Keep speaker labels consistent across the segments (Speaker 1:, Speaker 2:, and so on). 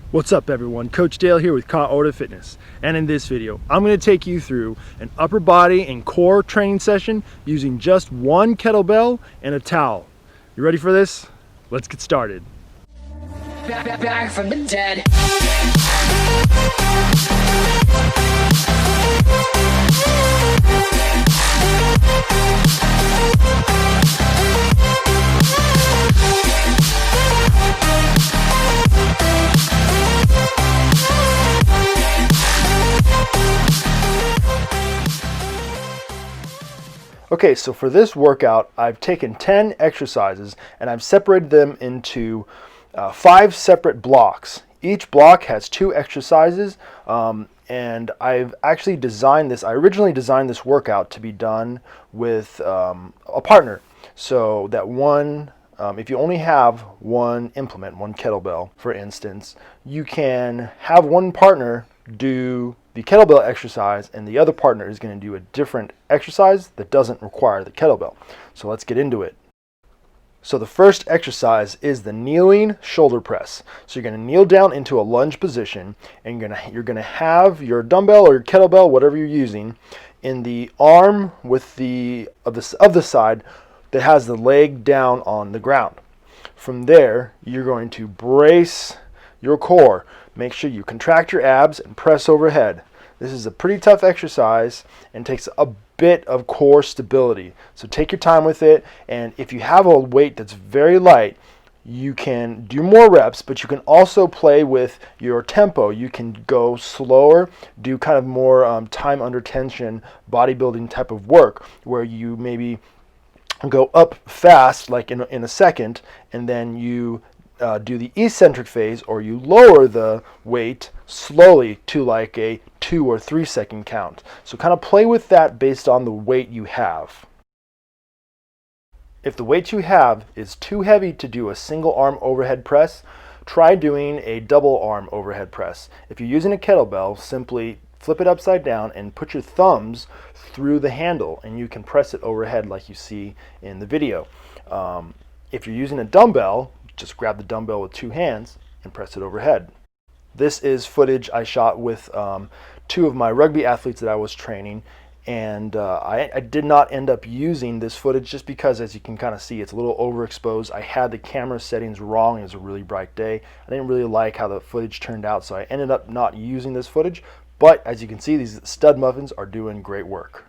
Speaker 1: What's up everyone, Coach Dale here with Kaha Fitness, and in this video I'm going to take you through an upper body and core training session using just one kettlebell and a towel. You ready for this? Let's get started.
Speaker 2: Back from the dead.
Speaker 1: Okay, so for this workout, I've taken 10 exercises and I've separated them into 5 separate blocks. Each block has 2 exercises, and I've actually designed this. I originally designed this workout to be done with a partner, so that if you only have one implement, one kettlebell, for instance, you can have one partner do the kettlebell exercise and the other partner is going to do a different exercise that doesn't require the kettlebell. So let's get into it. So the first exercise is the kneeling shoulder press. So you're going to kneel down into a lunge position, and you're going to have your dumbbell or your kettlebell, whatever you're using, in the arm with of the side that has the leg down on the ground. From there, you're going to brace your core. Make sure you contract your abs and press overhead. This is a pretty tough exercise and takes a bit of core stability. So take your time with it, and if you have a weight that's very light, you can do more reps, but you can also play with your tempo. You can go slower, do kind of more time under tension bodybuilding type of work, where you maybe go up fast, like in a second, and then you do the eccentric phase, or you lower the weight slowly to like a 2 or 3 second count. So kind of play with that based on the weight you have. If the weight you have is too heavy to do a single arm overhead press, try doing a double arm overhead press. If you're using a kettlebell, simply flip it upside down and put your thumbs through the handle, and you can press it overhead like you see in the video. If you're using a dumbbell, just grab the dumbbell with 2 hands and press it overhead. This is footage I shot with 2 of my rugby athletes that I was training, and I did not end up using this footage just because, as you can kind of see, it's a little overexposed. I had the camera settings wrong. It was a really bright day. I didn't really like how the footage turned out, so I ended up not using this footage. But as you can see, these stud muffins are doing great work.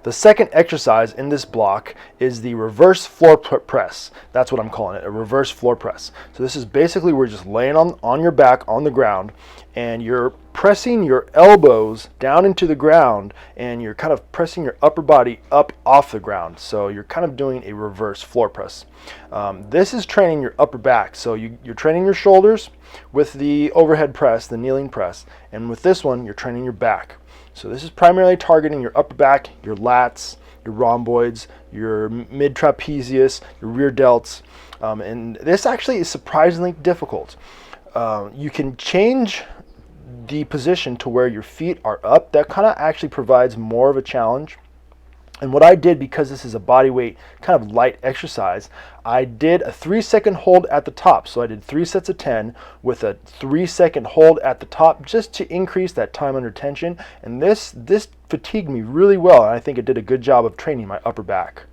Speaker 1: The second exercise in this block is the reverse floor press. That's what I'm calling it, a reverse floor press. So this is basically where you're just laying on your back on the ground, and you're pressing your elbows down into the ground, and you're kind of pressing your upper body up off the ground. So you're kind of doing a reverse floor press. This is training your upper back. So you're training your shoulders with the overhead press, the kneeling press, and with this one, you're training your back. So this is primarily targeting your upper back, your lats, your rhomboids, your mid trapezius, your rear delts, and this actually is surprisingly difficult. You can change the position to where your feet are up. That kind of actually provides more of a challenge. And what I did, because this is a body weight kind of light exercise, I did a 3-second hold at the top. So I did 3 sets of 10 with a 3-second hold at the top, just to increase that time under tension. And this fatigued me really well, and I think it did a good job of training my upper back.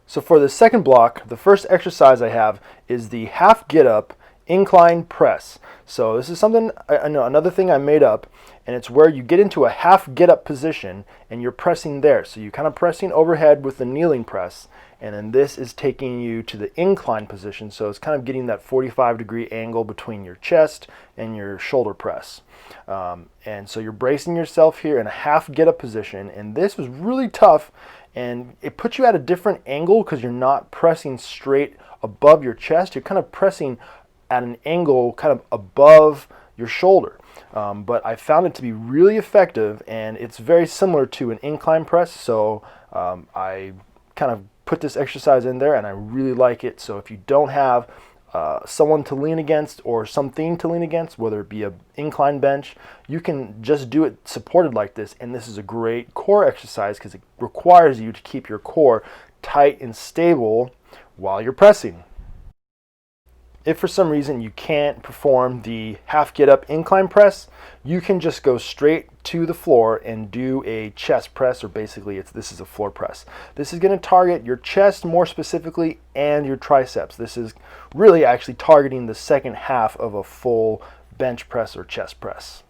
Speaker 1: So for the second block, the first exercise I have is the half get up incline press. So this is something, another thing I made up, and it's where you get into a half get up position and you're pressing there. So you're kind of pressing overhead with the kneeling press, and then this is taking you to the incline position. So it's kind of getting that 45-degree angle between your chest and your shoulder press. And so you're bracing yourself here in a half get up position, and this was really tough, and it puts you at a different angle because you're not pressing straight above your chest. You're kind of pressing at an angle kind of above your shoulder. But I found it to be really effective, and it's very similar to an incline press. So I kind of put this exercise in there, and I really like it. So if you don't have someone to lean against or something to lean against, whether it be an incline bench, you can just do it supported like this. And this is a great core exercise because it requires you to keep your core tight and stable while you're pressing. If for some reason you can't perform the half get up incline press, you can just go straight to the floor and do a chest press, or basically this is a floor press. This is going to target your chest more specifically and your triceps. This is really actually targeting the second half of a full bench press or chest press.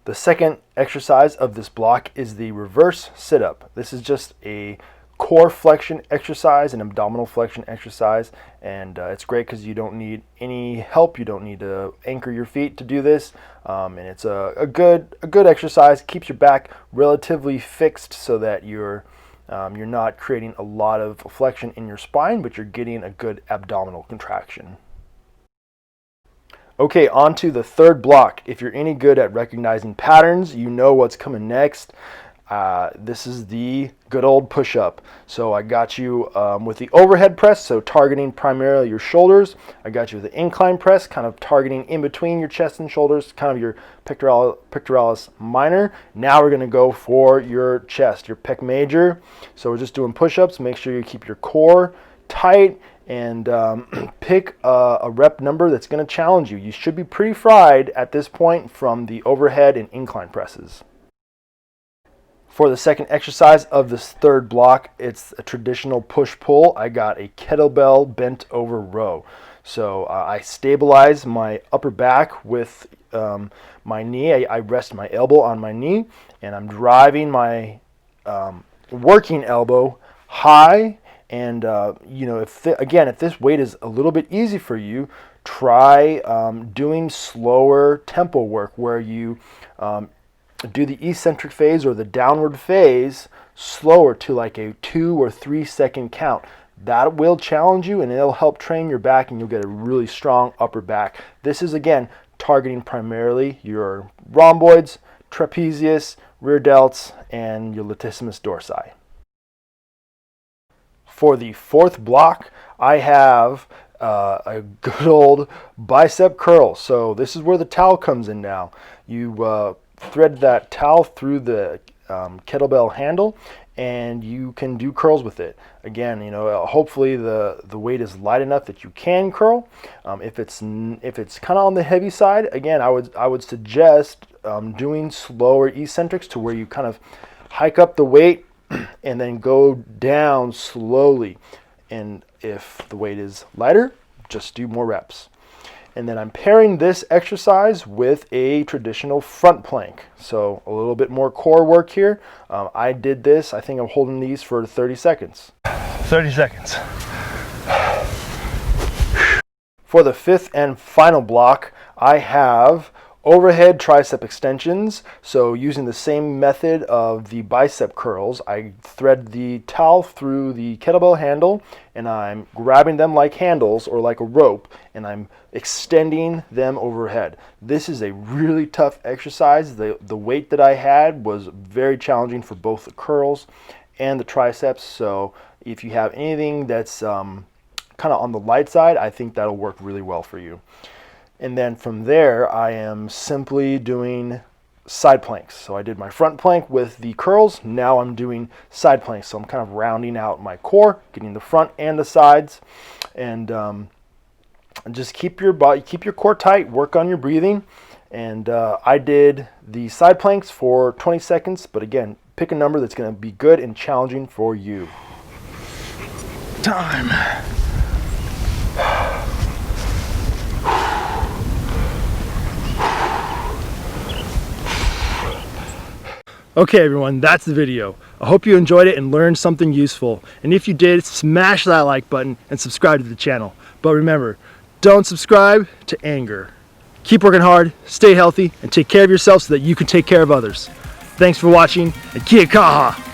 Speaker 1: The second exercise of this block is the reverse sit-up. This is just a core flexion exercise, an abdominal flexion exercise, and it's great because you don't need any help. You don't need to anchor your feet to do this, and it's a good exercise. Keeps your back relatively fixed so that you're not creating a lot of flexion in your spine, but you're getting a good abdominal contraction. Okay, on to the third block. If you're any good at recognizing patterns, you know what's coming next. This is the good old push-up. So I got you with the overhead press, so targeting primarily your shoulders. I got you with the incline press, kind of targeting in between your chest and shoulders, kind of your pectoralis minor. Now we're going to go for your chest, your pec major. So we're just doing push-ups. Make sure you keep your core tight and pick a rep number that's going to challenge you. You should be pretty fried at this point from the overhead and incline presses. For the second exercise of this third block, it's a traditional push-pull. I got a kettlebell bent over row. So I stabilize my upper back with my knee. I rest my elbow on my knee, and I'm driving my working elbow high. And if this weight is a little bit easy for you, try doing slower tempo work where you do the eccentric phase or the downward phase slower to like a 2 or 3 second count. That will challenge you and it'll help train your back, and you'll get a really strong upper back. This is again targeting primarily your rhomboids, trapezius, rear delts, and your latissimus dorsi. For the fourth block, I have a good old bicep curl. So this is where the towel comes in now. You thread that towel through the kettlebell handle, and you can do curls with it. Again, hopefully the weight is light enough that you can curl. If it's kind of on the heavy side, again, I would suggest doing slower eccentrics to where you kind of hike up the weight and then go down slowly. And if the weight is lighter, just do more reps. And then I'm pairing this exercise with a traditional front plank. So a little bit more core work here. I did this, I think I'm holding these for 30 seconds. 30 seconds. For the fifth and final block, I have overhead tricep extensions. So using the same method of the bicep curls, I thread the towel through the kettlebell handle, and I'm grabbing them like handles or like a rope, and I'm extending them overhead. This is a really tough exercise. The weight that I had was very challenging for both the curls and the triceps. So if you have anything that's kind of on the light side, I think that'll work really well for you. And then from there, I am simply doing side planks. So I did my front plank with the curls. Now I'm doing side planks. So I'm kind of rounding out my core, getting the front and the sides, and just keep your core tight. Work on your breathing. And I did the side planks for 20 seconds. But again, pick a number that's going to be good and challenging for you. Time. Okay everyone, that's the video. I hope you enjoyed it and learned something useful. And if you did, smash that like button and subscribe to the channel. But remember, don't subscribe to anger. Keep working hard, stay healthy, and take care of yourself so that you can take care of others. Thanks for watching, and Kaha!